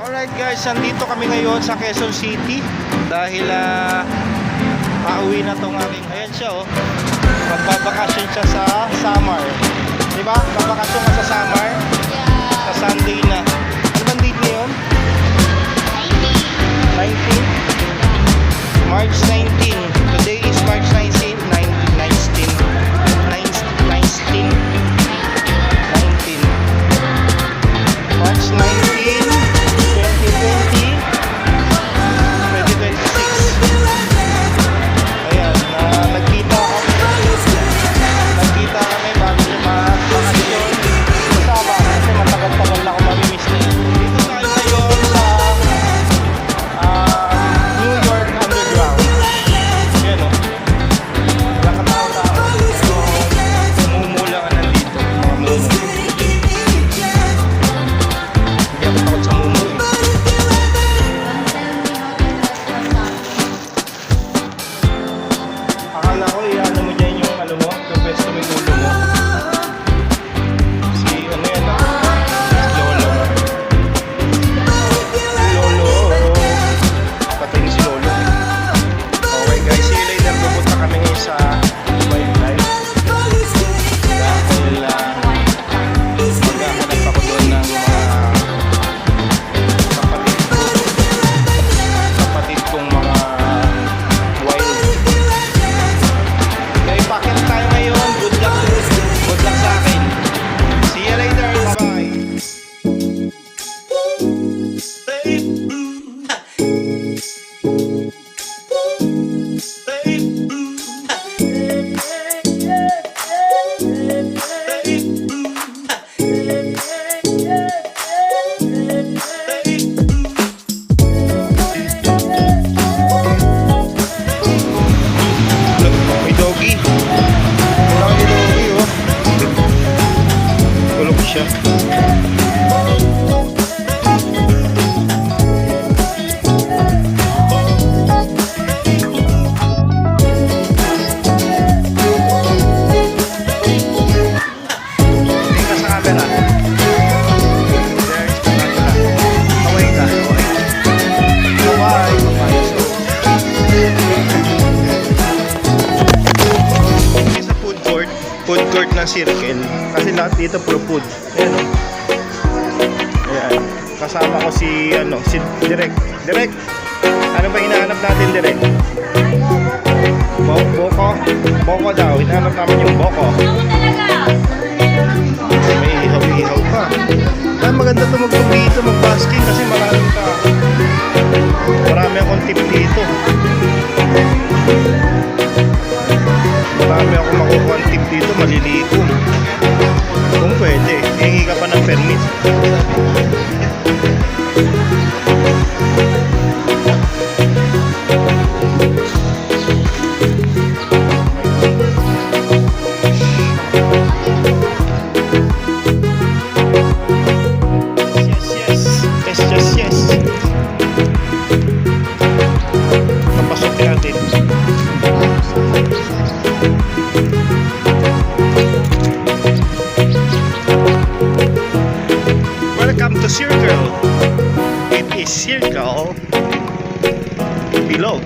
Alright guys, nandito kami ngayon sa Quezon City dahil pauwi na tong aking, ayan siya oh, magbabakasyon siya sa Samar, diba? Magbabakasyon ka sa Samar, sa Sunday na. Ano bang date ngayon? 19? March 19. Today is March 19. 19. March 19, 2020, 2026. Ayan, nagkita kami bago bakasyon. Kasama kasi matagal-tagal na ako mamimiss na yun. Dito tayo ngayon sa New York Underground. Ayan o. Walang katao-tao. So, mumula ka nandito. Mga mumu. Akala ko ano mo dyan yung ano mo, yung pwesto mo yung ulo mo. Si ano yan ah? Lolo. Patay ni si Lolo. Okay guys, see you later. Pupunta kami ngayon sa wildlife. Dahil maghahanap ako doon ng mga kapatid kong mga wild. Kaya pakit tayo ngayon. Good luck sa akin. See you later. Bye-bye. May doggy. Wala kang doggy oh. Tulog siya. Tingin ka sa camera. There is the camera. Away ka. Bye-bye. Sa food court ng Circle kasi lahat dito puro food. Ayan o. Ayan. Kasama ko si Direk. Ano ba hinahanap natin, Direk? Boko daw. Hinahanap namin yung boko. May ihaw pa. Maganda tumugtog dito, mag-basking kasi maraming tao. Marami akong tip dito. Marami akong makukuha ang tip dito, maliligo. Kung pwede, hingi ka pa ng permit. Yes. Papasokin natin. Welcome to Circle. It is Circle below.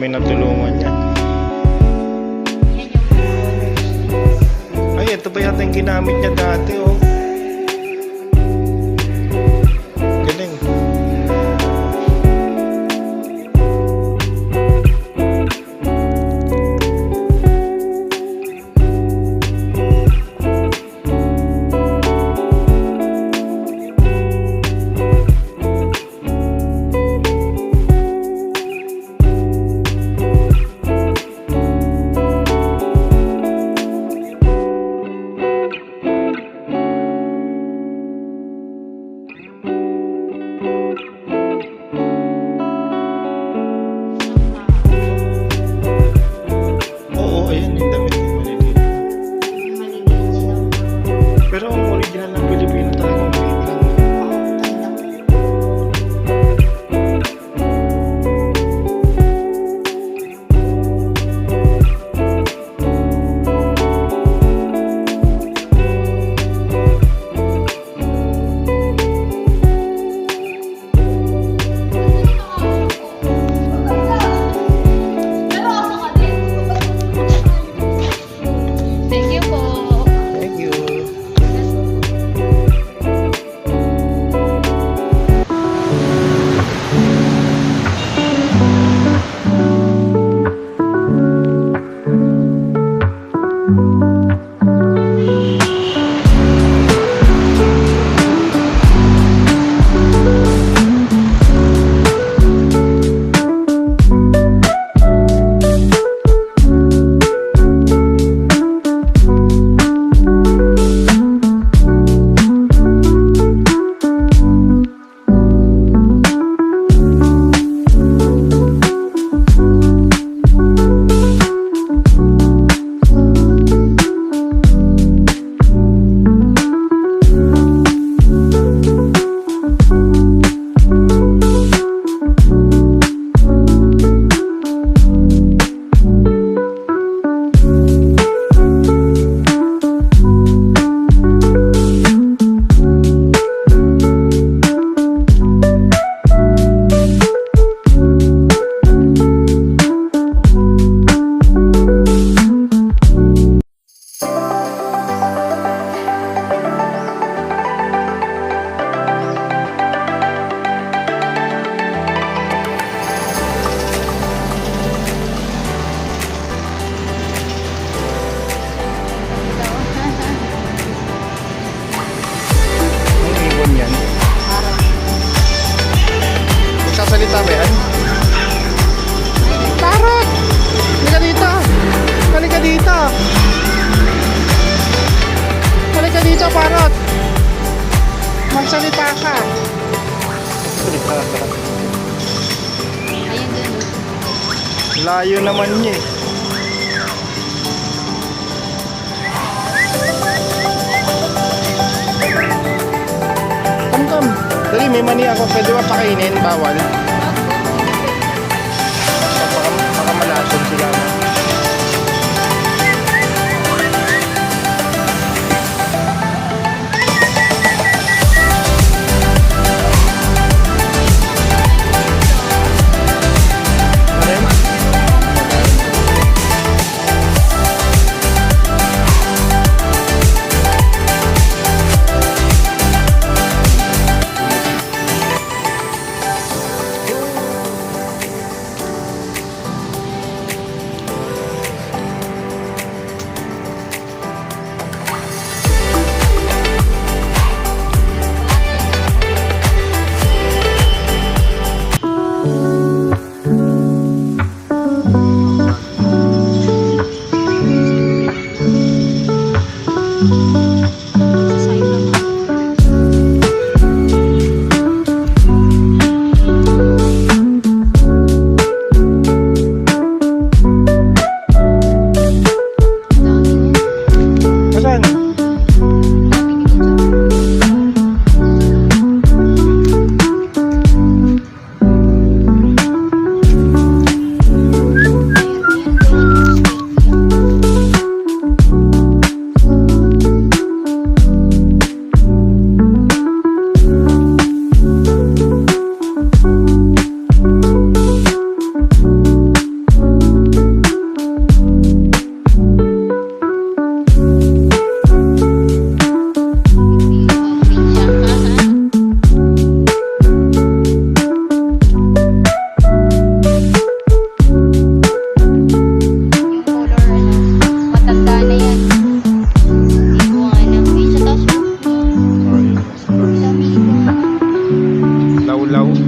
kami natulungan niya. Ay, ito ba yata yung ginamit niya dati, oh. Galing. Oo, ayan yung damit ng maliliit. Pero ang original ng Pilipino talaga maliit lang. Thank you po. Thank you. Ang ibon yan. Magsasalita ba yan? Parrot! Halika dito! Halika dito! Halika dito, parrot! Magsalita ka! Salita ka. Ayun din. Layo naman niya eh. Come. Dali, may mani ako. Pwede ba pakainin? Bawal. Baka malason sila.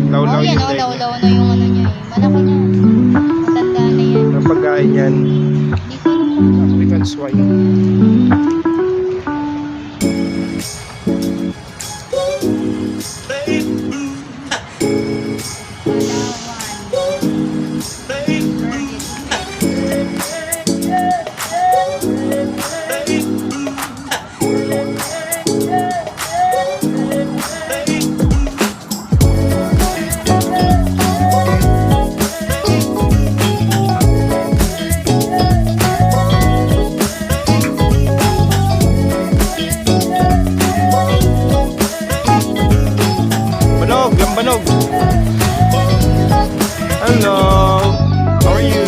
Law-law Oh, yan yung oh, leg. law-law na yung ano niya eh. Malaki na. Matanda na yan. Ang pagkain yan, Hindi ko African swine. Banog, yung banog. Hello. How are you?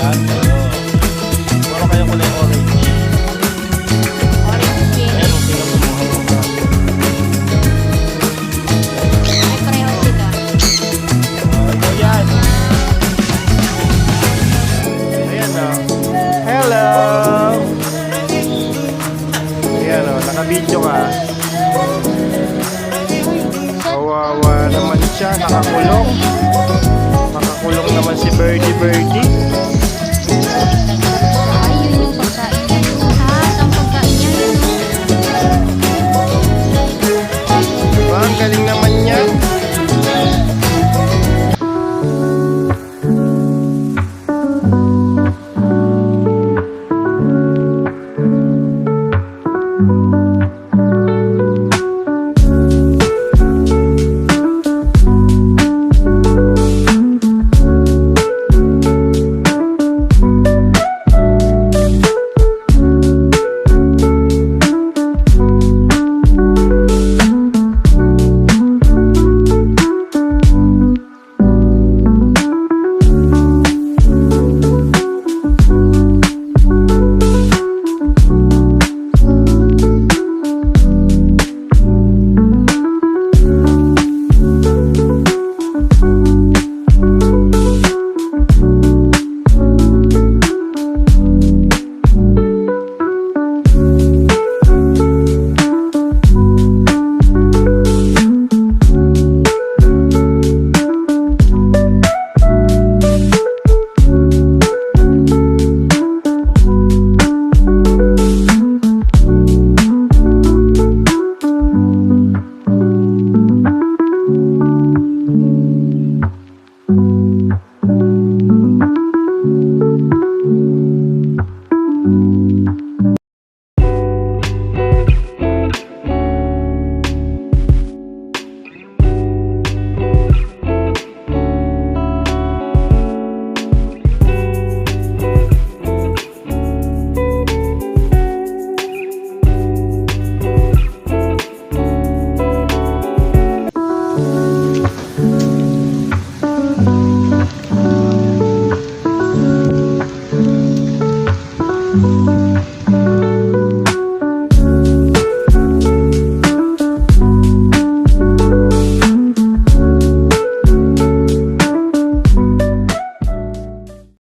Yan. Puro kayo kulay orange. Ayan, tingnan mo mga mukha. Oh, yan. Ayan o. Hello. Ayan o, naka-video ka. Kawawa naman siya, nakakulong. Nakakulong naman si Birdie.